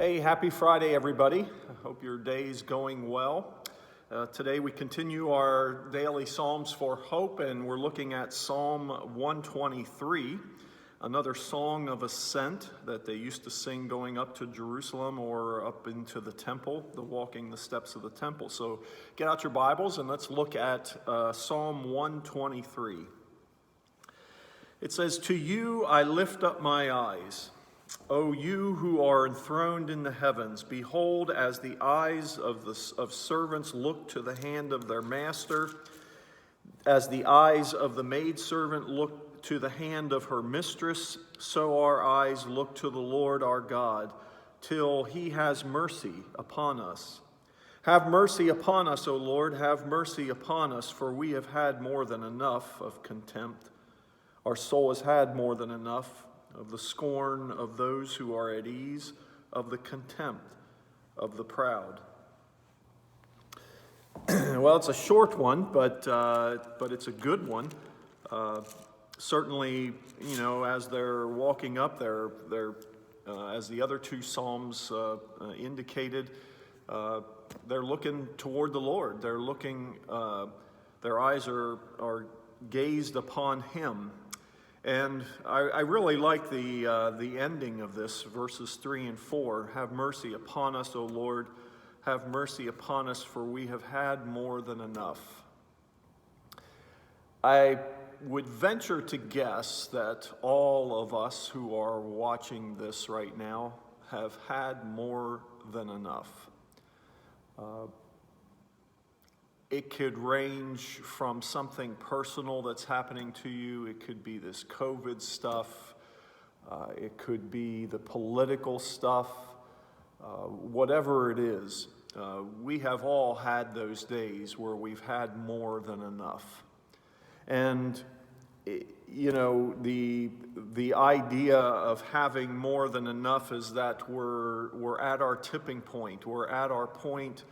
Hey, happy Friday, everybody. I hope your day's going well. Today we continue our daily Psalms for Hope, and we're looking at Psalm 123, another song of ascent that they used to sing going up to Jerusalem or up into the temple, walking the steps of the temple. So get out your Bibles and let's look at Psalm 123. It says, "To you I lift up my eyes. O you who are enthroned in the heavens, behold, as the eyes of servants look to the hand of their master, as the eyes of the maidservant look to the hand of her mistress, so our eyes look to the Lord our God, till he has mercy upon us. Have mercy upon us, O Lord, have mercy upon us, for we have had more than enough of contempt. Our soul has had more than enough of the scorn of those who are at ease, of the contempt of the proud." Well, it's a short one, but it's a good one. Certainly, as they're walking up there, as the other two psalms indicated, they're looking toward the Lord. They're looking. Their eyes are gazed upon Him. And I really like the ending of this, verses 3 and 4. "Have mercy upon us, O Lord, have mercy upon us, for we have had more than enough." I would venture to guess that all of us who are watching this right now have had more than enough. It could range from something personal that's happening to you. It could be this COVID stuff. It could be the political stuff. Whatever it is, we have all had those days where we've had more than enough. And, the idea of having more than enough is that we're at our tipping point. We're at our point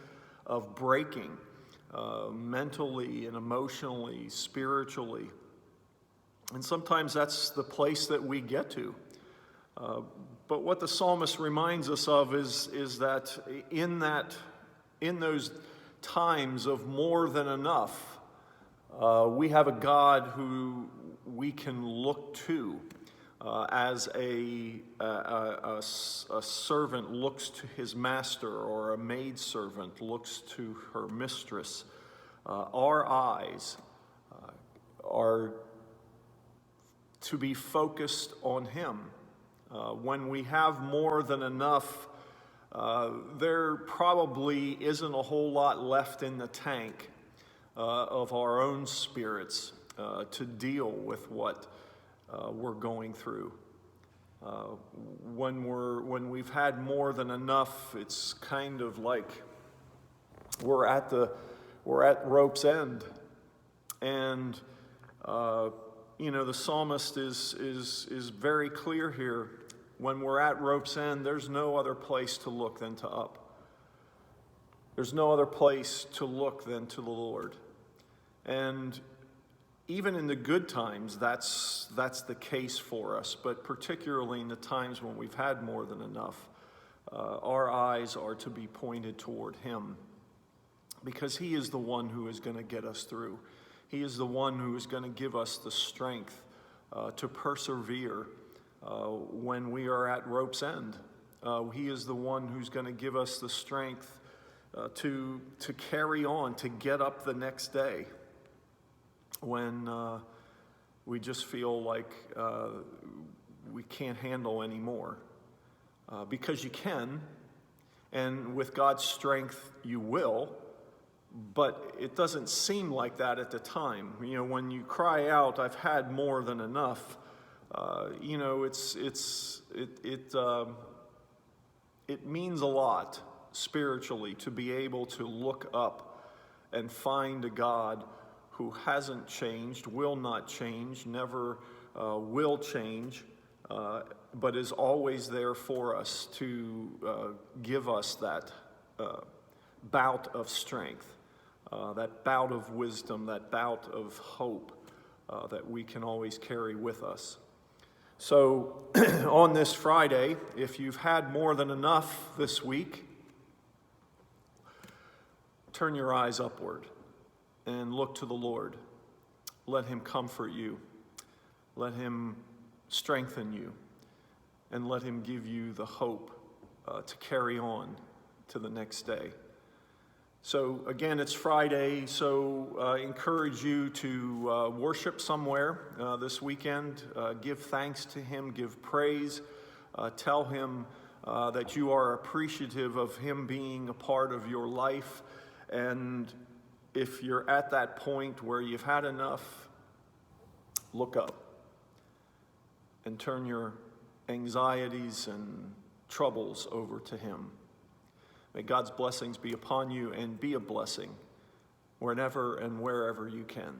of breaking. Mentally and emotionally, spiritually. And sometimes that's the place that we get to. But what the psalmist reminds us of is that in those times of more than enough, we have a God who we can look to as a servant looks to his master, or a maidservant looks to her mistress. Our eyes are to be focused on him. When we have more than enough, there probably isn't a whole lot left in the tank of our own spirits to deal with what we're going through. When we've had more than enough, it's kind of like we're at rope's end, and the psalmist is very clear here. When we're at rope's end, there's no other place to look than to up. There's no other place to look than to the Lord, and even in the good times, that's the case for us, but particularly in the times when we've had more than enough, our eyes are to be pointed toward him, because he is the one who is going to get us through. He is the one who is going to give us the strength to persevere when we are at rope's end. He is the one who's going to give us the strength to carry on, to get up the next day, when we just feel like we can't handle anymore. Because you can, and with God's strength you will, but it doesn't seem like that at the time. When you cry out, "I've had more than enough," it means a lot spiritually to be able to look up and find a God who hasn't changed, will not change, never will change, but is always there for us to give us that bout of strength, that bout of wisdom, that bout of hope that we can always carry with us. So on this Friday, if you've had more than enough this week, turn your eyes upward and look to the Lord. Let him comfort you. Let him strengthen you. And let him give you the hope to carry on to the next day. So again, it's Friday, so I encourage you to worship somewhere this weekend. Give thanks to him, give praise, tell him that you are appreciative of him being a part of your life. And if you're at that point where you've had enough, look up and turn your anxieties and troubles over to him. May God's blessings be upon you and be a blessing whenever and wherever you can.